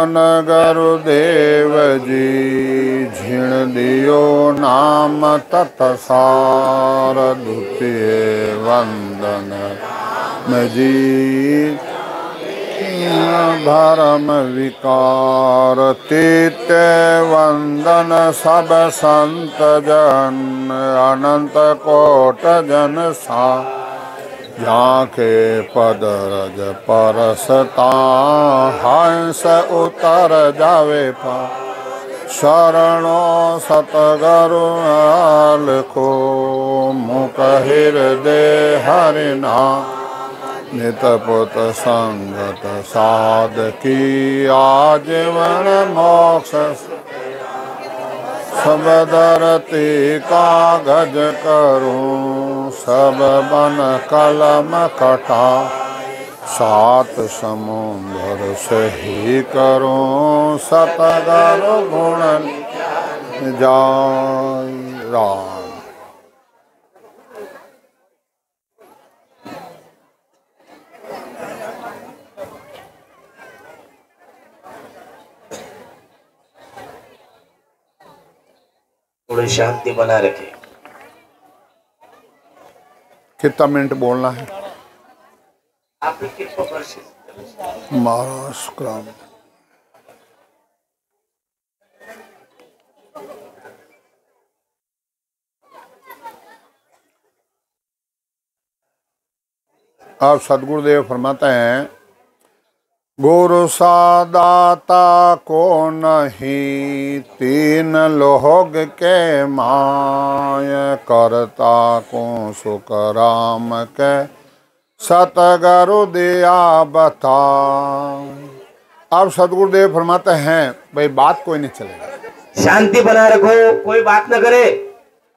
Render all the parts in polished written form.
गुरुदेव जी झिण दियो नाम तत्सार द्वितीय वंदन जी धर्म विकार तृतीय वंदन सब संत जन अनंत कोट जन सा झाके पदरज परसता हंस उतर जावे पा शरणो सतगुरु को मुख हृदय हरिना नित पुत संगत साध की आजीवन मोक्ष सब धरती कागज करूं सब बन कलम कटा सात समुद्र से ही करूं सतगुरु गुण जाय राम। थोड़ी शांति बना रखे। कितना मिनट बोलना है? आप महाराज क्राम आप सदगुरुदेव फरमाते हैं गुरु सादाता को नहीं तीन लोग के माय करता को सुख राम के सतगुरु दिया बता। अब सदगुरुदेव फरमाते हैं भाई बात कोई नहीं चलेगा, शांति बना रखो, कोई बात न करे।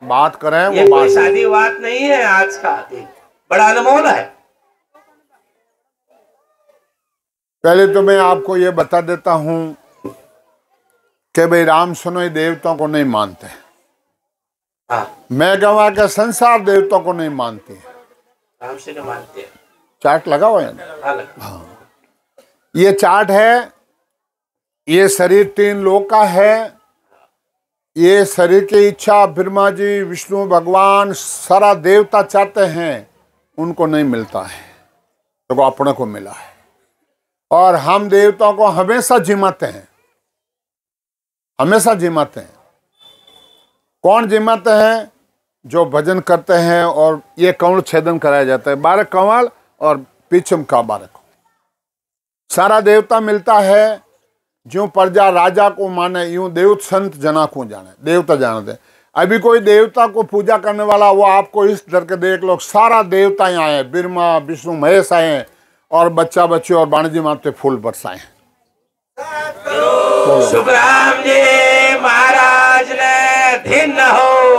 बात करें ये वो कोई बात शादी बात नहीं है, आज का दिन बड़ा अनमोल है। पहले तो मैं आपको ये बता देता हूं कि भाई राम सुनोई देवताओं को नहीं मानते। मैं कहूँगा कि संसार देवताओं को नहीं मानती है, राम से नहीं मानते। चार्ट लगा हुआ है ना? हाँ। ये चार्ट है, ये शरीर तीन लोक का है, ये शरीर की इच्छा ब्रह्मा जी विष्णु भगवान सारा देवता चाहते हैं, उनको नहीं मिलता है तो अपने को मिला है। और हम देवताओं को हमेशा जिमाते हैं, हमेशा जिमाते हैं। कौन जिमाते हैं? जो भजन करते हैं और ये कंवल छेदन कराया जाता है, 12 कंवल और पीछम का 12 को सारा देवता मिलता है। जो प्रजा राजा को माने यूं देवत संत जना को जाने, देवता जानते। अभी कोई देवता को पूजा करने वाला वो आपको इस डर के देख लो, सारा देवता यहाँ आए, ब्रह्मा विष्णु महेश आए और बच्चा बच्चे और बाणजी माते फूल बरसाए। सुखराम जी महाराज ने धिन्न हो,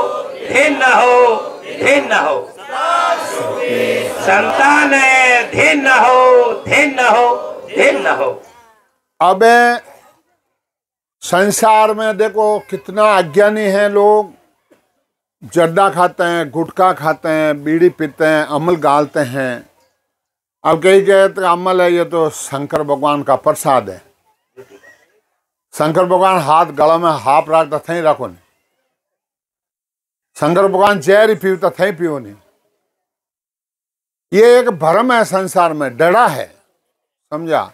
धिन्न हो, धिन्न हो। संतान धिन्न हो, धिन्न हो, धिन्न हो। अब संसार में देखो कितना अज्ञानी है लोग, जर्दा खाते हैं, गुटखा खाते हैं, बीड़ी पीते हैं, अमल गालते हैं। अब कहीं कहे तो अमल है, ये तो शंकर भगवान का प्रसाद है। शंकर भगवान हाथ गला में हाथ रखता थे रखो नहीं, शंकर भगवान जहर ही पीता थे पियो नहीं। ये एक भ्रम है संसार में, डरा है, समझा?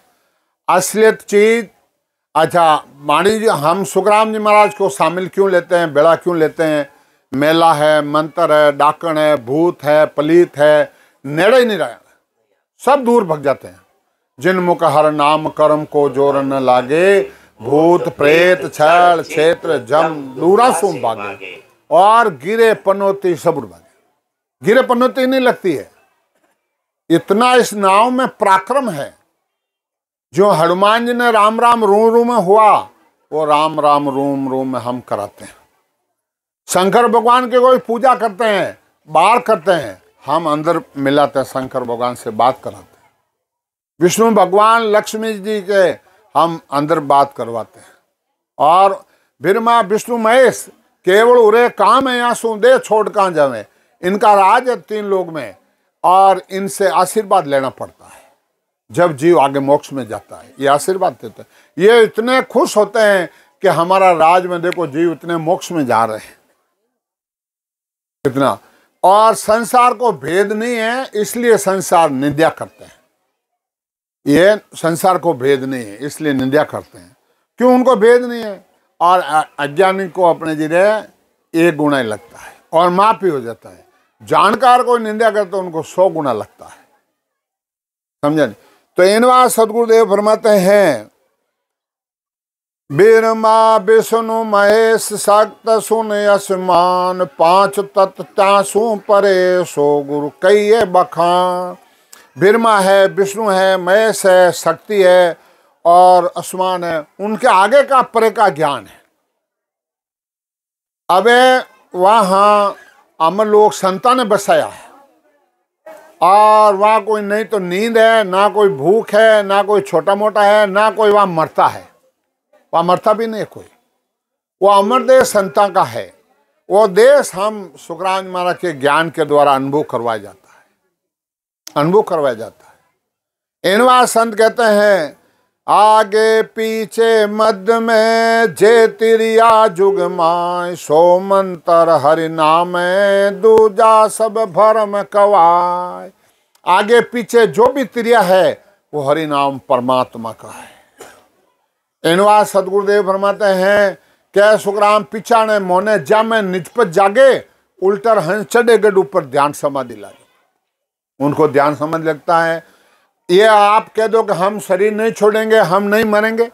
असलियत चीज अच्छा मानी जी, हम सुखराम जी महाराज को शामिल क्यों लेते हैं, बेड़ा क्यों लेते हैं? मेला है, मंत्र है, डाकण है, भूत है, पलीत है, नेड़े ही नहीं रहा, सब दूर भग जाते हैं। जिन मुख हर नाम कर्म को जोर न लागे, भूत प्रेत छल क्षेत्र जम दूरा सो भागे और गिरे पनौती सब भागे। गिरे पनौती नहीं लगती है, इतना इस नाव में पराक्रम है। जो हनुमान जी ने राम राम रू रू में हुआ, वो राम राम रूम रूम में हम कराते हैं। शंकर भगवान के कोई पूजा करते हैं, बाहर करते हैं, हम अंदर मिलाते हैं, शंकर भगवान से बात कराते हैं। विष्णु भगवान लक्ष्मी जी के हम अंदर बात करवाते हैं। और ब्रह्मा विष्णु महेश केवल उरे काम है, यहाँ सो दे छोड़ कहाँ जावे, इनका राज है 3 लोग में और इनसे आशीर्वाद लेना पड़ता है। जब जीव आगे मोक्ष में जाता है, ये आशीर्वाद देते हैं। ये इतने खुश होते हैं कि हमारा राज में देखो जीव इतने मोक्ष में जा रहे हैं, इतना। और संसार को भेद नहीं है, इसलिए संसार निंदा करते हैं। ये संसार को भेद नहीं है इसलिए निंदा करते हैं। क्यों? उनको भेद नहीं है। और अज्ञानी को अपने जिरे एक गुना ही लगता है और माफी हो जाता है। जानकार को निंदा करते उनको 100 गुना लगता है। समझे? तो इनवा सदगुरुदेव फरमाते हैं, बीरमा विष्णु महेश शक्त सुन असमान, 5 तत्व त्यासु परे सो गुरु कई बखान। बिरमा है, विष्णु है, महेश है, शक्ति है और आसमान है, उनके आगे का परे का ज्ञान है। अबे वहाँ अमरलोक संतान ने बसाया है और वहाँ कोई नहीं तो नींद है, ना कोई भूख है, ना कोई छोटा मोटा है, ना कोई वहाँ मरता है। वहाँ मरता भी नहीं कोई। वो अमर देश संतान का है। वो देश हम सुखराम महाराज के ज्ञान के द्वारा अनुभव करवाया जाता है, अनुभव करवाया जाता है। इनवा संत कहते हैं, आगे पीछे मध्य में जे तिरिया जुग माय, सो मंतर हरि नाम दूजा सब भरम कवाय। आगे पीछे जो भी तिरिया है वो हरि नाम परमात्मा का है। इनवा सदगुरुदेव फरमाते हैं, क्या सुखराम पिछाने मोने जामे निजपत जागे, उल्टर हंस चढ़े गढ़ ऊपर ध्यान समाधि लागे। उनको ध्यान समाधि लगता है। ये आप कह दो कि हम शरीर नहीं छोड़ेंगे, हम नहीं मरेंगे,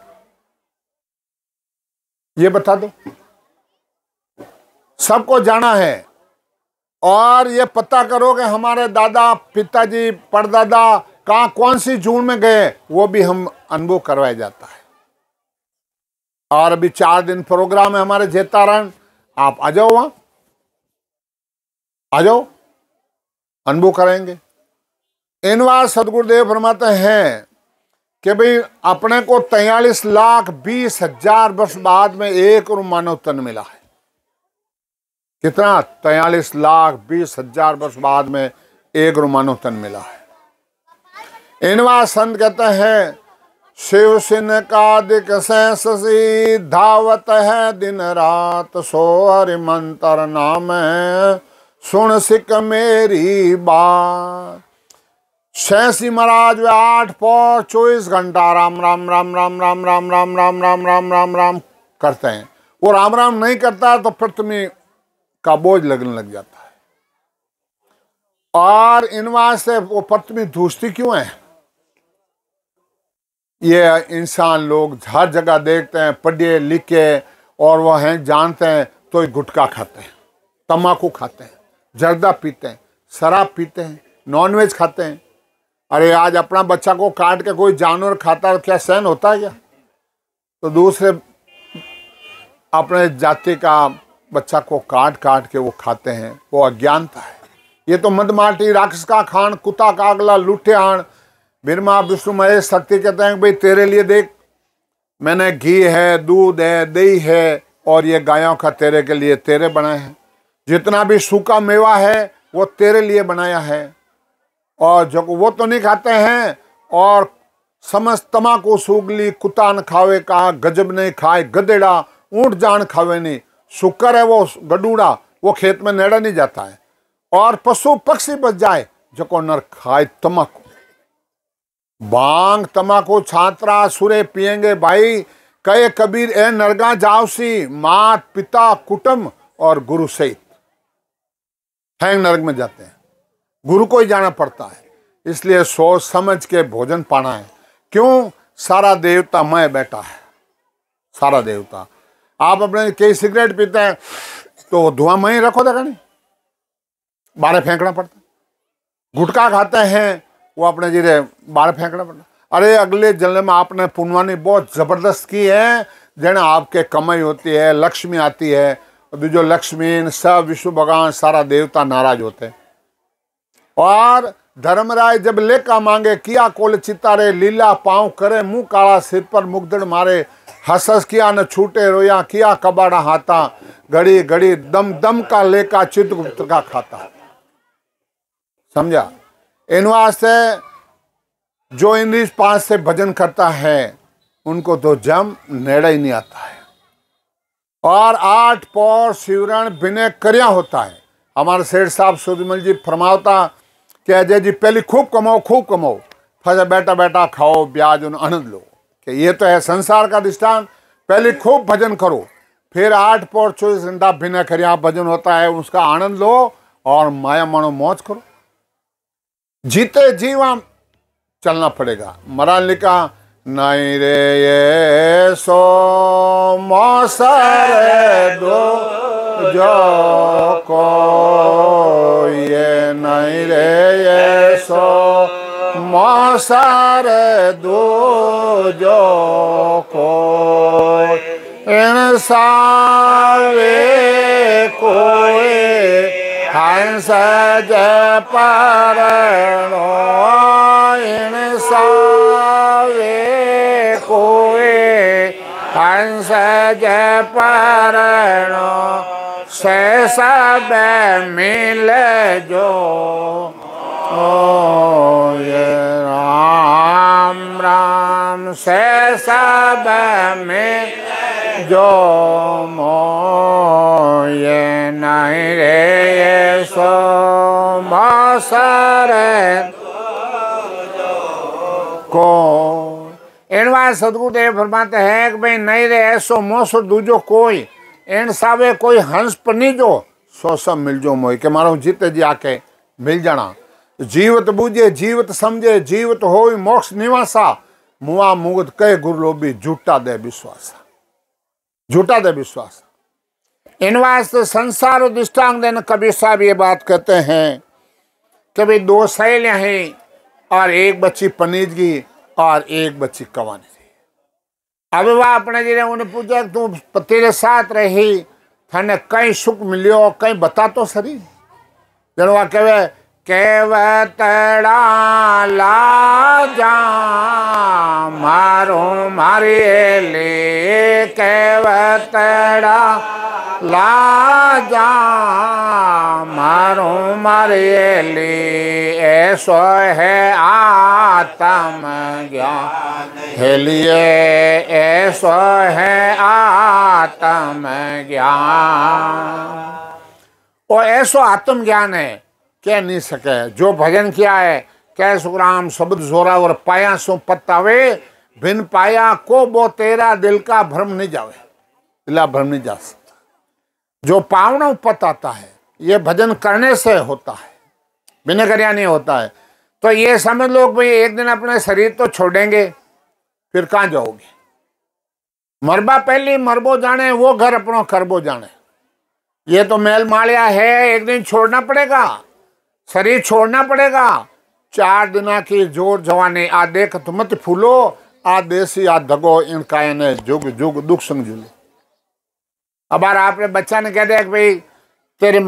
ये बता दो। सबको जाना है और ये पता करो कि हमारे दादा पिताजी परदादा कहाँ कौन सी जून में गए, वो भी हम अनुभव करवाया जाता है। और अभी 4 दिन प्रोग्राम है हमारे जेतारण, आप आ जाओ, वहां आ जाओ, अनुभव करेंगे। इनवा सदगुरुदेव फरमाते हैं कि भाई अपने को 43,20,000 वर्ष बाद में एक और मानव तन मिला है। कितना? 43,20,000 वर्ष बाद में एक और मानव तन मिला है। इनवा संत कहते हैं, शिव सिन का दिक से धावत है दिन रात, सो हरि मंत्र नाम है सुन सिक मेरी बात। शैसी महाराज वे 8 पौर 24 घंटा राम राम राम राम राम राम राम राम राम राम राम राम करते हैं। वो राम राम नहीं करता तो पृथ्वी का बोझ लगने लग जाता है। और इनवा से वो पृथ्वी धूसती क्यों है? ये इंसान लोग हर जगह देखते हैं, पढ़े लिखे और वो हैं जानते हैं तो गुटखा खाते हैं, तम्बाकू खाते हैं, जर्दा पीते हैं, शराब पीते हैं, नॉनवेज खाते हैं। अरे आज अपना बच्चा को काट के कोई जानवर खाता है, क्या सहन होता है क्या? तो दूसरे अपने जाति का बच्चा को काट काट के वो खाते हैं, वो अज्ञानता है। ये तो मदमाटी राक्षस का खान, कुत्ता का अगला लूटे आण। बिरमा विष्णु महेश शक्ति कहते हैं भाई तेरे लिए देख, मैंने घी है, दूध है, दही है और ये गायों का तेरे के लिए तेरे बनाए हैं। जितना भी सूखा मेवा है वो तेरे लिए बनाया है। और जो वो तो नहीं खाते हैं। और समस्त तमाकू सूगली कुत्ता न खावे का, गजब नहीं खाए गधेड़ा, ऊंट जान खावे नहीं। शुक्र है वो गडूड़ा, वो खेत में नेड़ा नहीं जाता है। और पशु पक्षी बच जाए जो नर खाए तमाकू, भांग तमाकू छात्रा सुरे पिएंगे भाई। कहे कबीर ए नरगा जावसी, मात पिता कुटुंब और गुरु सहित हैंग नरक में जाते हैं। गुरु को ही जाना पड़ता है। इसलिए सोच समझ के भोजन पाना है। क्यों? सारा देवता मैं बैठा है, सारा देवता। आप अपने कई सिगरेट पीते हैं तो धुआं मैं ही रखो देखा नहीं, बाहर फेंकना पड़ता है। गुटखा खाते हैं वो अपने जीरे बाहर फेंकना पड़ता है। अरे अगले जन्म में आपने पुण्यवानी बहुत जबरदस्त की है, जन आपके कमाई होती है, लक्ष्मी आती है। जो लक्ष्मी सब विष्णु भगवान सारा देवता नाराज होते हैं। और धर्मराय जब लेका मांगे, किया कोल चितारे, लीला पांव करे, मुंह काला सिर पर मुगदड़ मारे, हस हस किया न छूटे रोया, किया कबाड़ा हाथा, घड़ी घड़ी दम दम का लेका चित्रगुप्त का खाता। समझा? इन वास्ते जो इंद्रिय पास से भजन करता है उनको तो जम नेड़ा ही नहीं आता है। और 8 पौर सिवरण बिने करिया होता है। हमारे सेठ साहब सुधमल जी फरमावता कि अजय जी पहले खूब कमाओ फिर बैठा बैठा खाओ ब्याज और आनंद लो। कि ये तो है संसार का दृष्टांत। पहले खूब भजन करो, फिर 8 पौर 24 घंटा बिना करिया भजन होता है, उसका आनंद लो और माया मानो मौज करो। जीते जीवा चलना पड़ेगा। महाराज लिखा नहीं रे ये सो मौसर दो जो को ये नहीं रे ये सो मौसर दो जो को इंसावे कोई हंस जय परनो इंसावे कोई हंस जय परनो से सब मिल जो ओ ये राम राम से सब में जो मो ये नहीं रे ये सो मौसर को। इनवा सदगुरुदेव फरमाते हैं कि भाई नहीं रे ऐसो मोसो दूजो कोई इन सावे कोई हंस पनी जो सो सब मिल जो मोई। के मारो जीते जी आके मिल जाना। जीवत बूझे जीवत समझे जीवत होई मोक्ष निवासा मुआ मुगत कहे गुरु लोभी झूठा दे विश्वास इन वास्ते संसार दृष्टांग देने कबीर साहब ये बात कहते हैं कि भाई 2 सहेलियां हैं और एक बच्ची पनीजगी और एक बच्ची कवानी थी। अब वह अपने जी ने उन्हें पूछा तू तेरे साथ रही थाने कहीं सुख मिलियो कहीं बता तो सरी। जन वह कहे केवतड़ा ला जा मारो मारे ले केवतड़ा ला जा मारो मारे ले ऐसो है आत्म ज्ञान हेलिए ऐसो है आत्म ज्ञान। और ऐसो आत्म ज्ञान है कह नहीं सके। जो भजन किया है कह सुखराम शब्द जोरा और पाया सो पत्तावे बिन पाया को बो तेरा दिल का भ्रम नहीं जावे। दिला भ्रम नहीं जा सकता। जो पावना पताता है ये भजन करने से होता है, बिना करिया नहीं होता है। तो ये समझ लो भाई एक दिन अपने शरीर तो छोड़ेंगे फिर कहाँ जाओगे। मरबा पहली मरबो जाने वो घर अपनो करबो जाने। ये तो मेल मालिया है एक दिन छोड़ना पड़ेगा, शरीर छोड़ना पड़ेगा। 4 दिना की जोर जवानी आ देख तो मत फूलो आ देसी आ दगो इनका इन्हें जुग जुग दुख संग झूलो। अब आपने बच्चा ने कह दिया कि भाई तेरी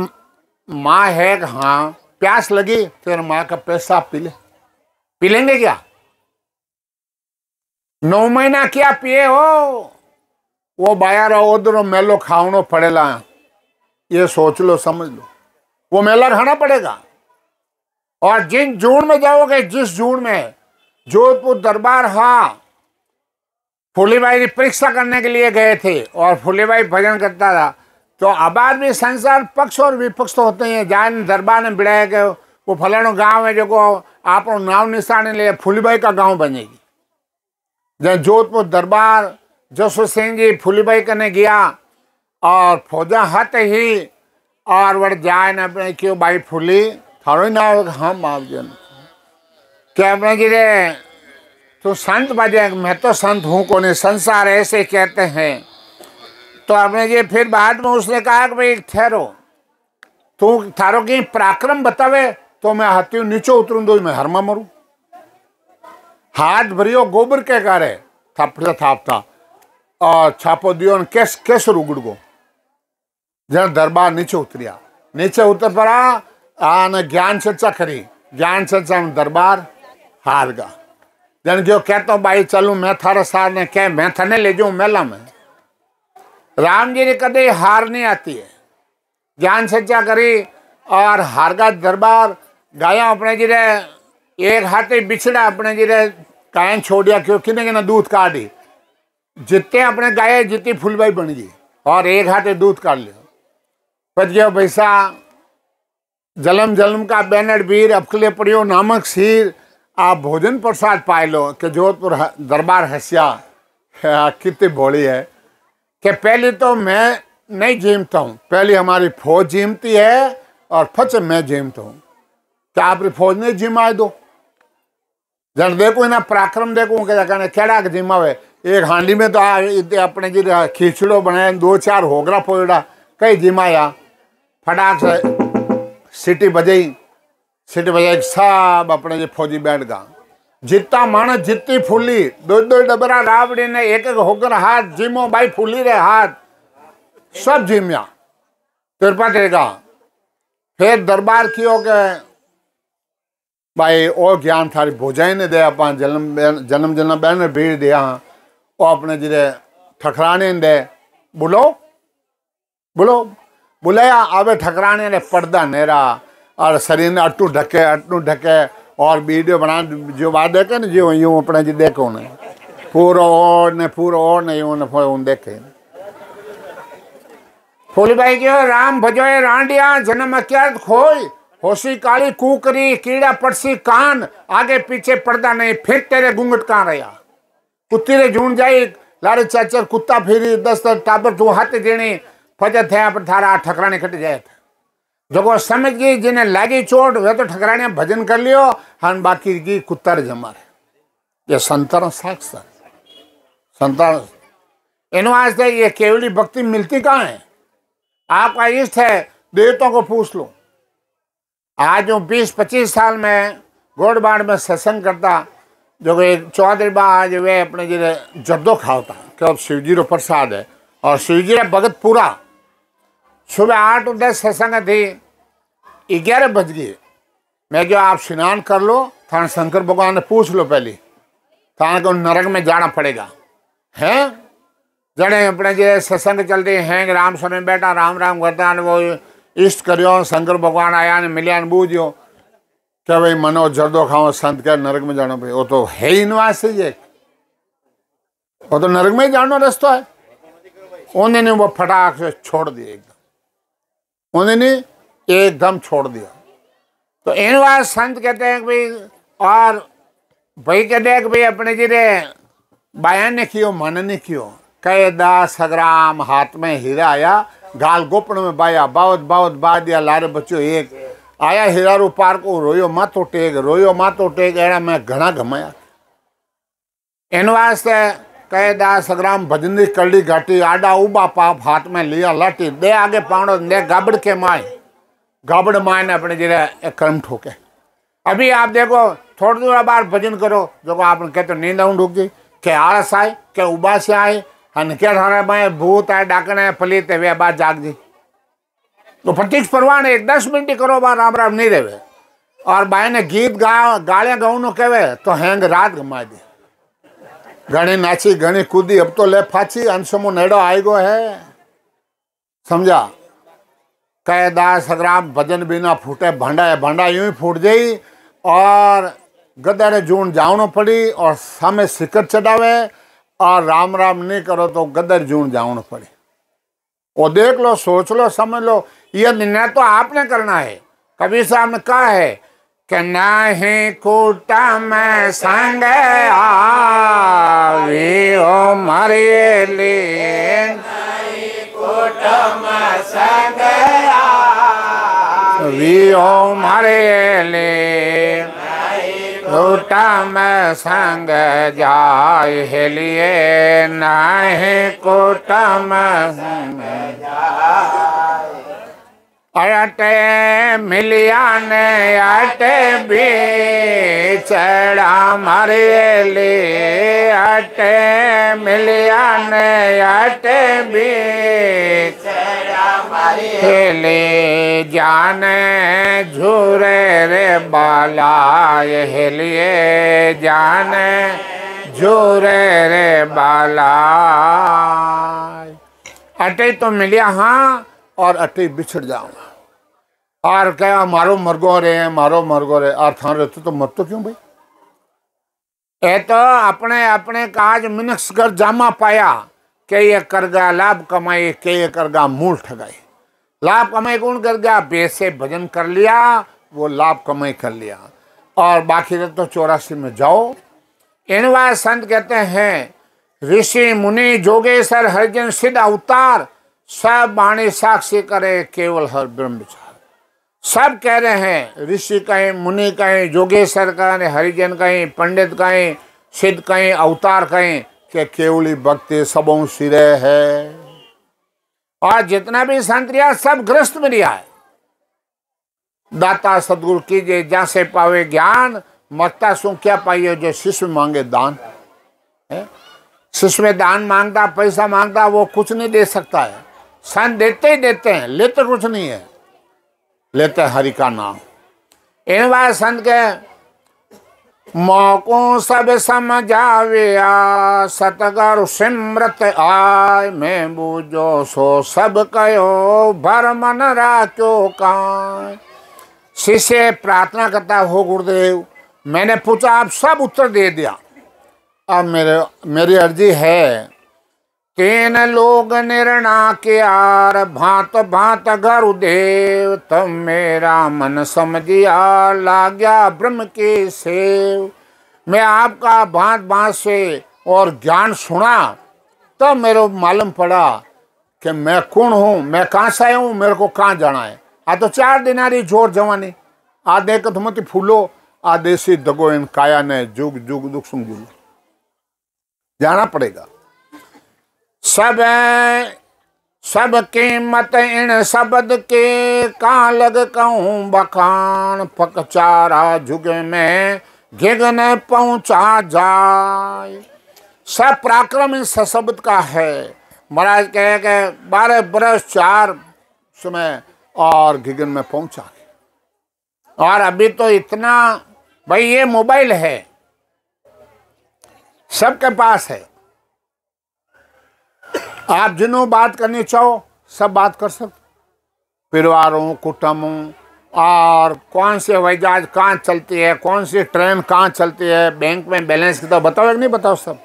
माँ है कि हाँ प्यास लगी तेरी माँ का पैसा पी लेंगे क्या? 9 महीना क्या पिए हो वो बाहर उधर मेलो खावनो पड़ेगा। ये सोच लो समझ लो वो मेला खाना पड़ेगा। और जिन जून में जाओगे जिस जून में जोधपुर दरबार हाँ फूलीबाई की परीक्षा करने के लिए गए थे और फूलीबाई भजन करता था। तो आबाद भी संसार पक्ष और विपक्ष तो होते हैं। जान दरबार ने बिड़ाया कि वो फलानो गांव है जो आप नाम निशान ले फूलीबाई का गांव बनेगी। जब जोधपुर दरबार जसवंत सिंह जी फूलीबाई करने गया और फौजा हत ही और वह जाए न अपने क्यों भाई फूली थारो ही ना हम आप जन क्या अपने जी रे तो संत बजे मैं तो संत हूँ को नहीं संसार ऐसे कहते हैं। तो अपने जी फिर बाद में उसने कहा कि भाई ठहरो तू थारो की पराक्रम बतावे तो मैं हाथी नीचे उतरूँ दो मैं हरमा मरूँ। हाथ भरियो गोबर के करे थपड़ा थापता और छापो दियो कैसे रुगड़ गो। जन दरबार नीचे उतरिया नीचे उतर पड़ा आने ज्ञान चर्चा करी। ज्ञान चर्चा में दरबार हार गा। जन जो कहता हूँ भाई चलूँ मैं थारा साथ ने कह मैं थाने ले जाऊँ मेला में। राम जी ने कदे हार नहीं आती है। ज्ञान चर्चा करी और हार गा दरबार गाया अपने जी रे एक हाथे बिछड़ा अपने जिरे कायन छोड़िया क्यों किने ना दूध काटी जितने अपने गाय जितनी फुलबाई बन गई और एक हाथे दूध काट लिया पर जो पैसा जलम जलम का बैनर वीर अफकले पड़ियो नामक सीर आप भोजन प्रसाद पाए लो कि जोधपुर दरबार हंसिया कितनी बोली है कि पहले तो मैं नहीं जीमता हूँ, पहले हमारी फौज जीमती है और फच मैं जीमता हूँ। क्या आपकी फौज ने जिमाए दो जन देखो ना पराक्रम देखो केड़ा जिमावे एक हांडी में तो अपने जी खिचड़ो बनाया 2-4 होगरा पोड़ा कई जिमाया फटाक से सीटी बजाई सब अपने जी फौजी बैठ गा जितना मानस जितनी फूली 2-2 डबरा रावड़ी ने एक होकर हाथ जिमो भाई फूली रे हाथ सब जिमिया तिरपा टेगा फिर दरबार कियो के भाई ओ ज्ञान थारी भोजाई ने दे अपा जन्म बैनर भीड़ दिया वो अपने जिरे ठकराने दे बोलो बुलाया आवे ठकराने ने पर्दा नेरा और शरीर ने अट्टू ढके और वीडियो बना जो बात देखे ना जो यूं अपने जी देखो ने पूरा और ने यूं ने देखे फूली भाई क्यों राम भजोए रांडिया जन्म अक्यात खोई होशी काली कुकरी कीड़ा पड़सी कान आगे पीछे पर्दा नहीं फिर तेरे घूंघट कहाँ रहा कुत्ती रे झूठ जाई लारे चाचर कुत्ता फिरी 10 टाबर तू हाथ देनी फजत थे पर थारा ठकराने कट जाए जो समझ गई जिन्हें लागी चोट वे तो ठकराने भजन कर लियो हन बाकी की कुत्ता रे जमा ये संतान साक्ष संतान इन वास्ते ये केवली भक्ति मिलती कहाँ है। आपका इष्ट है देवताओं को पूछ लो। आज जो 20-25 साल में गोड़बाड़ में सत्संग करता जो एक चौधरी बा आज वे अपने जिले जद्दो खाता कि अब शिवजी रो प्रसाद है और शिवजी रा भगत पूरा सुबह 8-10 सत्संग थी 11 बज गए मैं जो आप स्नान कर लो थाने शंकर भगवान ने पूछ लो पहले थाने को नरक में जाना पड़ेगा हैं जड़े अपने जो सत्संग चलते हैं राम समय बैठा राम राम करता वो इष्ट करियो शंकर भगवान आया ने मिलिया ने बूझियो क्या भाई मनो जर्दो खाओ संत क्या नरक में जाना पड़े वो तो है ही निवास से ये वो तो नरक में ही जाना रास्ता है। उन्होंने वो फटाक से छोड़ दिया उन्होंने एकदम छोड़ दिया। तो इन बार संत कहते हैं कि भाई और भाई कहते हैं कि भाई अपने जी रे बयान ने कियो मन ने कियो कहे 10 ग्राम हाथ में हीरा आया गाल गोपड़ में बाया बावत बा दिया लारे बच्चों एक आया हीरा रू पार को रोयो मातो टेक एड़ा मैं घना घमाया इन वास्ते कहे 10 ग्राम भजनी कड़ी घाटी आडा उबा पाप हाथ में लिया लाठी दे आगे पावड़ो दे गाबड़ माए ने अपने जिले कर्म ठोके। अभी आप देखो थोड़ी दूर बार भजन करो जो आपने कहते नींद ढूक गई के आलस आए के उबास आए हन क्या थाने में भूत आए डाकन है फलित है वे बात जाग दी तो प्रतीक्ष परवान 10 मिनट करो बार राम राम नहीं रहे और बाय ने गीत गालियां गाऊनो कहे तो हैंग रात घुमा दी घनी नाची घनी कूदी अब तो ले फाची अंशमो नेड़ो आएगो है समझा कहे 10 ग्राम भजन बिना फूटे भांडा यूं ही फूट जाई और गदर जून जावनो पड़ी और सामे सिकर चढ़ावे और राम राम नहीं करो तो गदर जून जावनो पड़े। वो देख लो सोच लो समझ लो ये निर्णय तो आपने करना है। कबीर साहब ने कहा है कि नहीं कूटा में संग आवी ओ मरेली संग आवी ओ मरेली कुटम संग जाय हेलिए नहीं कुटम संग अटे मिलिया ने अटे बिछड़ा मरेली अटे मिलिया ने अटे बिछड़ा मरेली जाने झूरे रे बालाय हेलिए जाने झूरे रे बालाय अटे तो मिलिया हाँ और अटे बिछड़ जाऊंगा और क्या मारो मरगो रे, मारो मरगो रे, और थान रहते तो मत तो क्यों भाई। ए तो अपने अपने काज मिनक्स कर जामा पाया के ये कर गया लाभ कमाई, के ये कर गया मूल ठगाई। लाभ कमाई कौन कर गया, बेसे भजन कर लिया, वो लाभ कमाई कर लिया, और बाकी तो 84 में जाओ। इन बार संत कहते हैं ऋषि मुनि जोगेश्वर हरिजन सिद्ध अवतार सब वाणी साक्षी करे केवल हर ब्रह्म विचार। सब कह रहे हैं, ऋषि कहें, मुनि कहें, जोगेश्वर कहें, हरिजन कहें, पंडित कहें, सिद्ध कहें, अवतार कहें कि केवली भक्ति सबों सिरे है। और जितना भी संत रिया सब ग्रस्त में रिया है। दाता सदगुरु कीजिए जैसे पावे ज्ञान, मरता सु क्या पाइए जो शिष्य मांगे दान है। शिष्य में दान मांगता, पैसा मांगता, वो कुछ नहीं दे सकता है। संत देते ही देते हैं, लेते कुछ नहीं है, लेते हरि का नाम। इन बार संत के मौकों सब समझाविया, सतगुरु सिमरत आय, मैं बूझो सो सब कयो, भर मन राख्यो काय। शिष्य प्रार्थना करता हो गुरुदेव, मैंने पूछा आप सब उत्तर दे दिया, अब मेरी अर्जी है, तीन लोग निर्णा के आर, भांत भांत गुरुदेव, तब मेरा मन समझिया, लाग्या ब्रह्म के सेव। मैं आपका भांत भांत से और ज्ञान सुना, तब मेरे मालूम पड़ा कि मैं कौन हूँ, मैं कहाँ से आया हूँ, मेरे को कहाँ जाना है। आ तो 4 दिनारी जोर जवानी, आ देख तुमती फूलो, आ देसी दगो इन काया ने, जुग जुग दुख सुन जुग जाना पड़ेगा। सब कीमत इन शब्द के, कहाँ लग कहूँ बखान, पक चारा जुग में घिगन पहुँचा जाए। सब पराक्रम इस शब्द का है। महाराज कहे कि 12 बरस 4 समय और घिगन में पहुँचा। और अभी तो इतना भाई ये मोबाइल है, सबके पास है, आप जिन्हों बात करनी चाहो सब बात कर सकते, परिवारों कुटुंबों, और कौन से हवाई जहाज कहाँ चलती है, कौन सी ट्रेन कहाँ चलती है, बैंक में बैलेंस कितना बताओ या नहीं बताओ, सब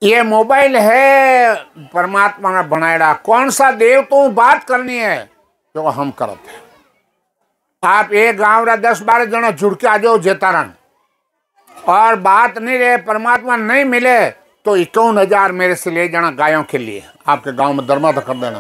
ये मोबाइल है परमात्मा ने बनाया। कौन सा देव तो बात करनी है जो हम करते हैं। आप एक गाँव रा 10-12 जना जुड़ के आ जाओ जेतारण, और बात नहीं रहे, परमात्मा नहीं मिले तो 51,000 मेरे से ले जाना गायों के लिए, आपके गांव में दरमाद कर देना।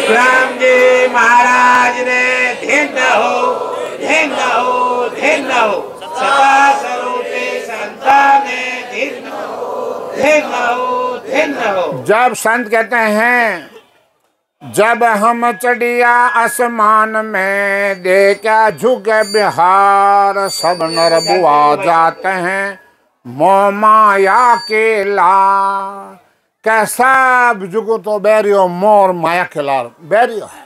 राम जी महाराज ने धिन्न हो, धिन्न हो, धिन्न हो, सदा स्वरूपे संताने धिन्न हो, धिन्न हो, धिन्न हो। जब संत कहते हैं जब हम चढ़िया आसमान में, देखा झुके बिहार, सब नर बुआ जाते हैं मोह माया के लार। कैसा जुगो तो बैरियो मोर माया के लार बैरियो है।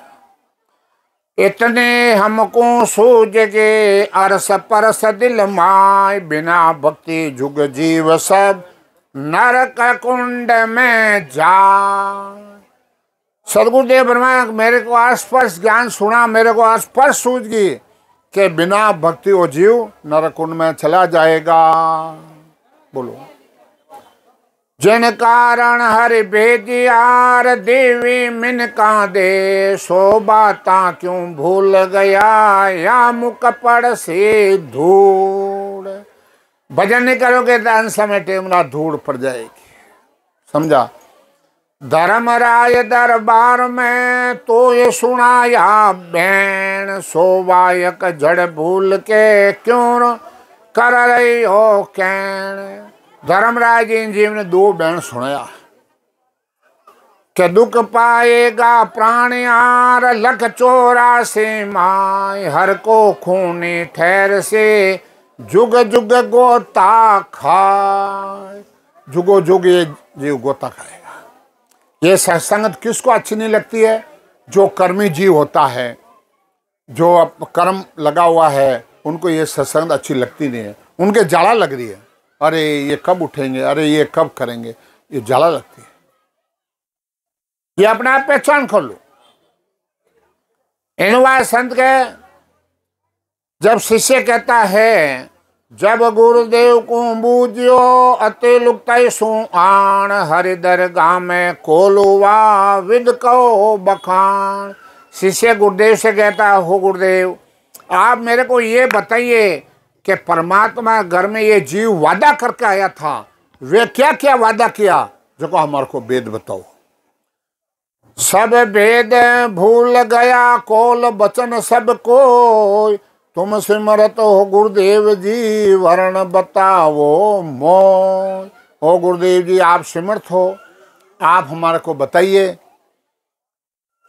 इतने हमको सूझ गे अरस परस दिल माय, बिना भक्ति जुग जीव सब नरक कुंड में जा। सदगुरुदेव ब्रह्मा मेरे को आसपास ज्ञान सुना, मेरे को आसपास सूझ गई कि बिना भक्ति वो जीव नरक कुंड में चला जाएगा। बोलो जिन कारण हरि भेजियार, देवी मिन का दे, सो बाता क्यों भूल गया, या मुख पड़ से धूड़। भजन नहीं करोगे तो अंत समय टेमना धूड़ पड़ जाएगी, समझा। धर्मराय दरबार में तो ये सुनाया बैन, सोवायक जड़ भूल के क्यों कर रही हो कैन। धर्मराज जी ने 2 बैन सुनाया कि दुख पाएगा प्राणियार, लख 84 माय, हर को खूनी ठहर से जुग जुग गोता खाए। जुगो जुग ये जीव गोता खाएगा। ये सत्संगत किसको अच्छी नहीं लगती है? जो कर्मी जीव होता है, जो कर्म लगा हुआ है, उनको ये सत्संग अच्छी लगती नहीं है। उनके जाला लग रही है, अरे ये कब उठेंगे, अरे ये कब करेंगे, ये जाला लगती है। ये अपने आप पहचान कर लो। इनवा संत के जब शिष्य कहता है, जब गुरुदेव को बूझियो अति लुकतई सु आन, हरि दरगाह में कोलुआ विद को बखान। शिष्य गुरुदेव से कहता, हो गुरुदेव आप मेरे को ये बताइए कि परमात्मा घर में ये जीव वादा करके आया था, वे क्या क्या वादा किया, जो को हमारे को वेद बताओ। सब वेद भूल गया कोल बचन सब को, तुम सिमरत हो गुरुदेव जी वर्ण बताओ मोय। हो गुरुदेव जी आप सिमर्थ हो, आप हमारे को बताइए।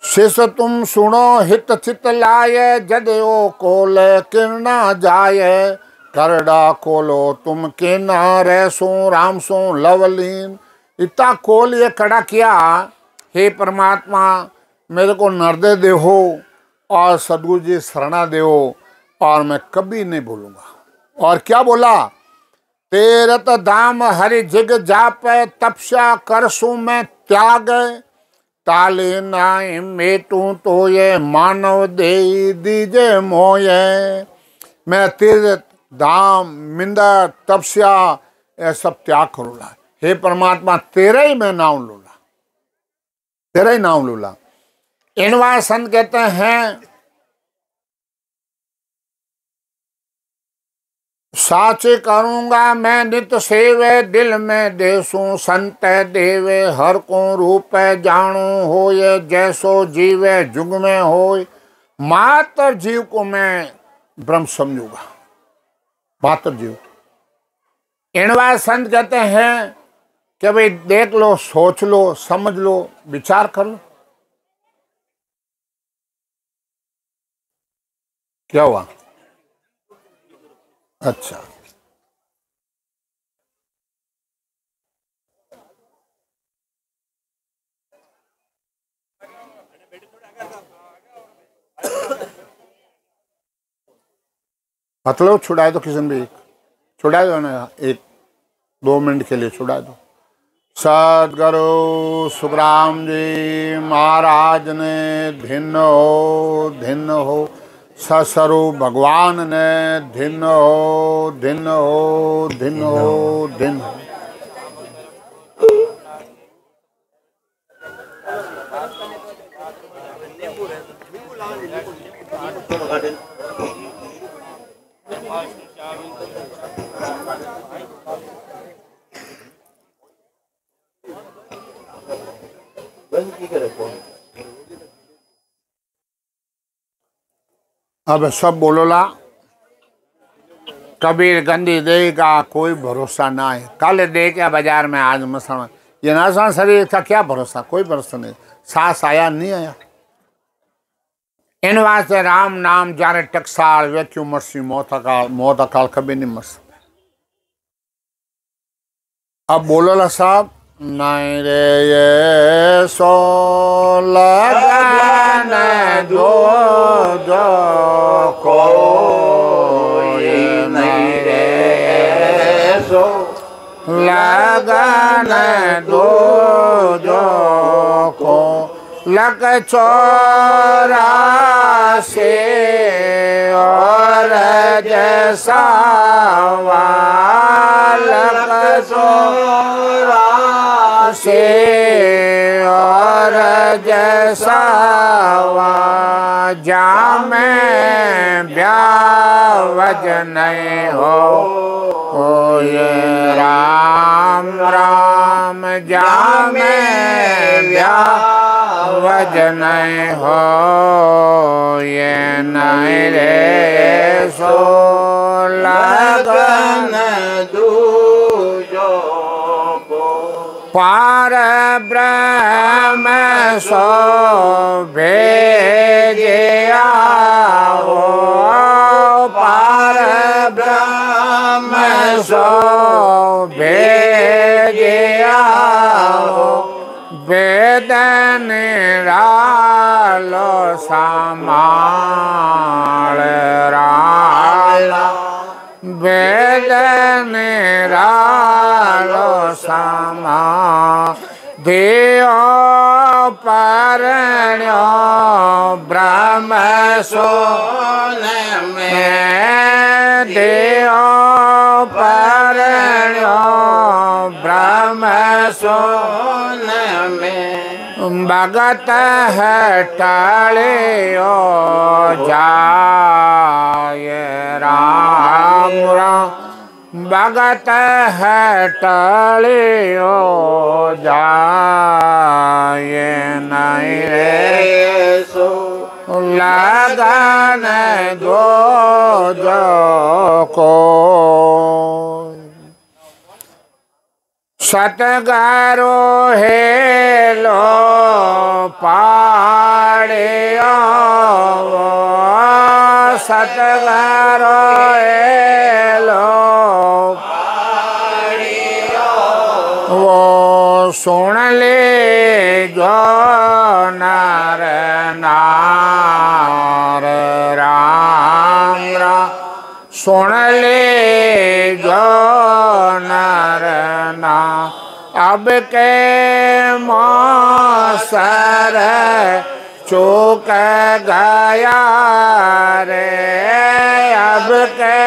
शिष तुम सुनो हित चित लाए, जदयो कोल किरना जाए, करड़ा कोलो तुम के नारे सो राम सो लवलीन। इतना कोल ये कड़ा किया, हे परमात्मा मेरे को नर्दे दे हो और सदगुरु जी शरणा दे हो, और मैं कभी नहीं भूलूंगा। और क्या बोला, तेरत धाम हरि जिग जाप, तपस्या करसू मैं त्याग, ताले नाई मेटू तो ये मानव दे दीजे मोये। मैं तीर्थ धाम मिंदा तपस्या ये सब त्याग करूँगा, हे परमात्मा तेरा ही मैं नाम लूला, तेरा ही नाम लूला। इनवा संत कहते हैं, साचे करूंगा मैं नित सेवे, दिल में देसू संत देवे, हर को रूप जानू होए, जैसो जीवे जुग में होए, मात्र जीव को मैं ब्रह्म समझूंगा, मात्र जीव। इनवा संत कहते हैं कि भाई देख लो, सोच लो, समझ लो, विचार कर लो। क्या हुआ? अच्छा, मतलब छुड़ा दो, किसी भी छुड़ा दो ना, 1-2 मिनट के लिए छुड़ा दो। सदगुरु सुखराम जी महाराज ने धिन्न हो, ससरु भगवान ने धिन्न हो। अब सब बोलोला, कबीर गंदी दे का कोई भरोसा ना है, कल दे के बाजार में आज मसा, ये नासा शरीर का क्या भरोसा, कोई भरोसा नहीं। सांस आया नहीं आया, इन वास्ते राम नाम जाने टकसाल, वे क्यों मरसी मौत अकाल कभी नहीं मर सकता। अब बोलोला साहब, नहीं रे ये सो लगन दो कोई, नहीं रे सो लगन दो को, लक 84 और जैसा लक 84 और जैसा जा में ब्यावज नहीं हो ये राम राम, जा में ब्यावज नहीं हो ये नहीं रे सो लगन दूजो को, पार ब्रह्म सो भेजे आओ, पार ब्रह्म सो भेजे आओ, वेद निरालो समाल राला, वेद निरालो समा देओ परण्यो ब्रह्म सोन में देव परण्यो ब्रह्म सोन में भगत हटालियो जाय राम राम भगत हटालियो जाय नहीं रे सो लगन दो जो को सतगारो हेलो पाड़ियो सतगारो हेलो पाड़ियो वो सुन ले जो नर नार राम राम सुन ले जो नर ना अब के मौसर चूक गया रे अब के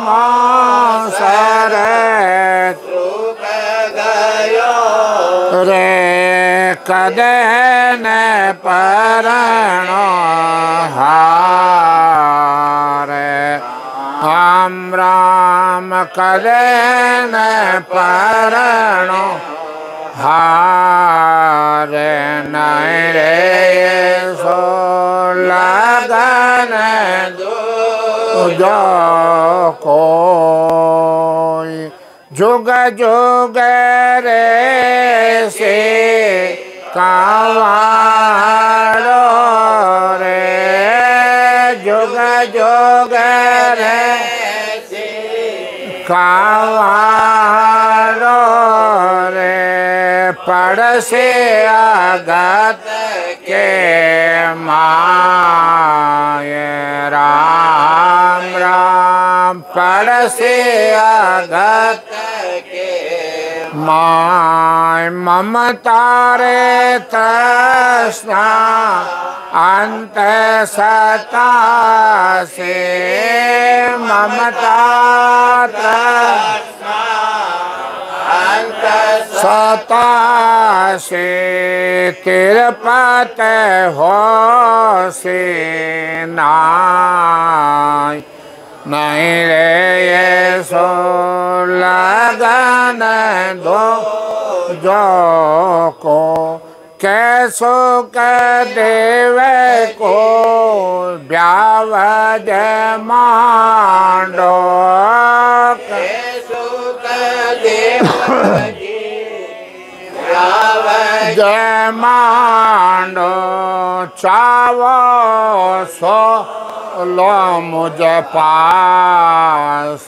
मौसर चूक गया रे कदे न परणो हारे राम राम कदे न परणो हारे नहीं रे सो लगन दो जो कोई जुग जुग रे से कावाड़ो रे जुग जुग रे कावाड़ो रे पड़ से आगत के माय राम राम पड़ से आगत के माय ममता रे तृष्णा अंत सता से ममता तृष्णा अंत सता से तिरपत हो से नाय नहीं रे ये सो लगन दो जो को कैसो के देवे को ब्यावज मांडो कैसो के देवे जय मांडो चावो सो लो मुझे पास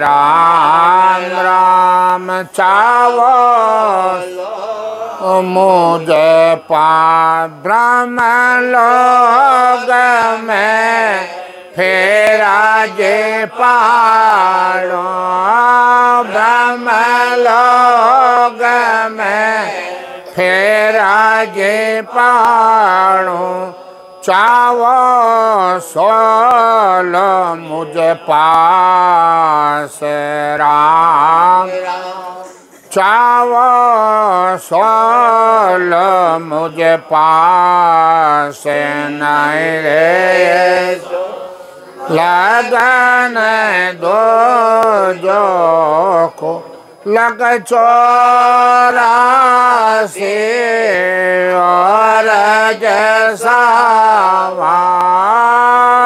राम राम चावो मुझे पा ब्रह्म लोग में फेरा जे पाड़ो ब्रह्म लोग में फेरा जे पाड़ो चावो सोलो मुझे पास राम चावो सोलो मुझे पास नहीं रे लगन दो जो को लग चौरासी और जैसा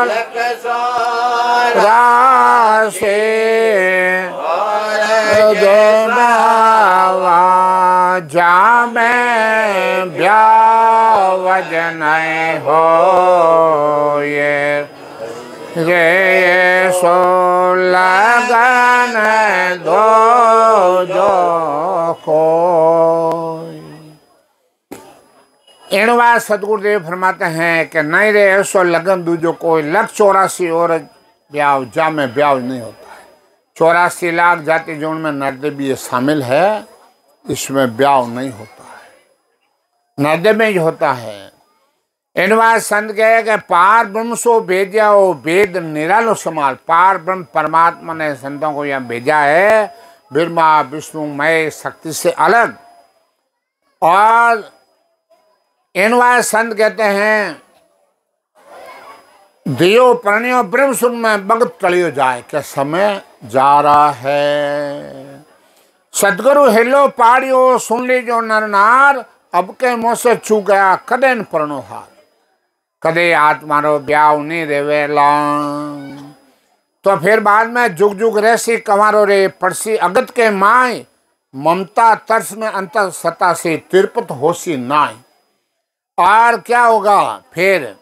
लग चौरासी जा में ब्यावज नहीं हो ये सो लगन दो जो को एणवा सदगुरुदेव फरमाते हैं कि नहीं रे ऐसो लगन दूजो कोई लख 84 और ब्याव जा में ब्याव नहीं होता है। 84 लाख जाति जोड़ में नरदेवी शामिल है, इसमें ब्याव नहीं होता है। नद में ही होता है। इन बात संत कहे कि पार ब्रह्म सो भेजा हो वेद निरालो समाल। पार ब्रह्म परमात्मा ने संतों को यहाँ भेजा है ब्रह्मा विष्णु मय शक्ति से अलग। और इन बात संत कहते हैं दियो प्रणयो ब्रह्म सुन में भगत टलियो जाए। क्या समय जा रहा है। सदगुरु हिलो पाड़ियो सुन लीजो नर नार। अब के मुँह से छू गया कदे न प्रणो हार। कदे आत्मारो ब्याह नहीं रेवेला। तो फिर बाद में जुग जुग रहसी कंवारो रे पड़सी अगत के माय। ममता तरस में अंतर सता से तिरपत होशी नाय। और क्या होगा फिर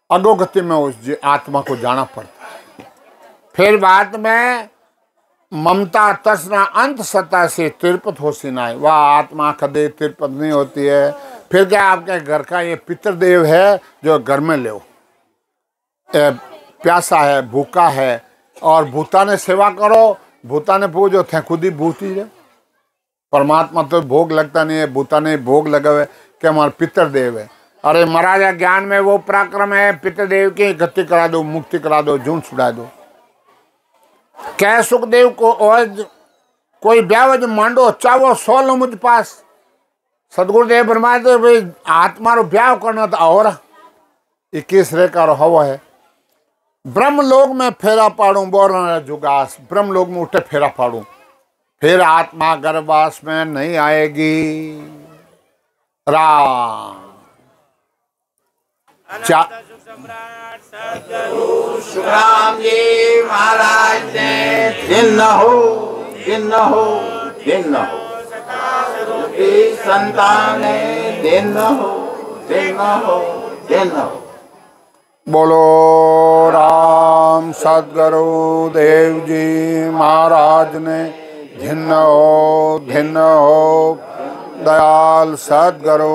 अधोगति में उस आत्मा को जाना पड़ता है। फिर बाद में ममता तृष्णा अंत सत्ता से तिरपत होशी नाय। वह आत्मा कदे तिरपत नहीं होती है। फिर क्या आपके घर का ये पितृदेव है जो घर में ले प्यासा है भूखा है और भूता ने सेवा करो भूता ने पूजो थे खुद ही भूती है। परमात्मा तो भोग लगता नहीं है भूता ने भोग लगा हुआ कि हमारा पितृदेव है। अरे महाराजा ज्ञान में वो पराक्रम है पितृदेव की गति करा दो मुक्ति करा दो जून छुड़ा दो। क्या सुखदेव को और कोई ब्यावज मांडो चावो सोलो मुझ पास। सदगुरुदेव ब्रह्मादेव भाई आत्मा रो ब्याह करना तो और 21 रे का हवा है। ब्रह्म लोग में फेरा पाड़ू बोल जुगास। ब्रह्म लोग में उठे फेरा पाड़ू फिर आत्मा गर्भवास में नहीं आएगी। राम सुखराम जी महाराज ने दिन हो दिन हो दिन हो संतान दिन हो दिन हो दिन हो। बोलो राम सद्गुरु देव जी महाराज ने धिन्न हो दयाल सद्गुरु।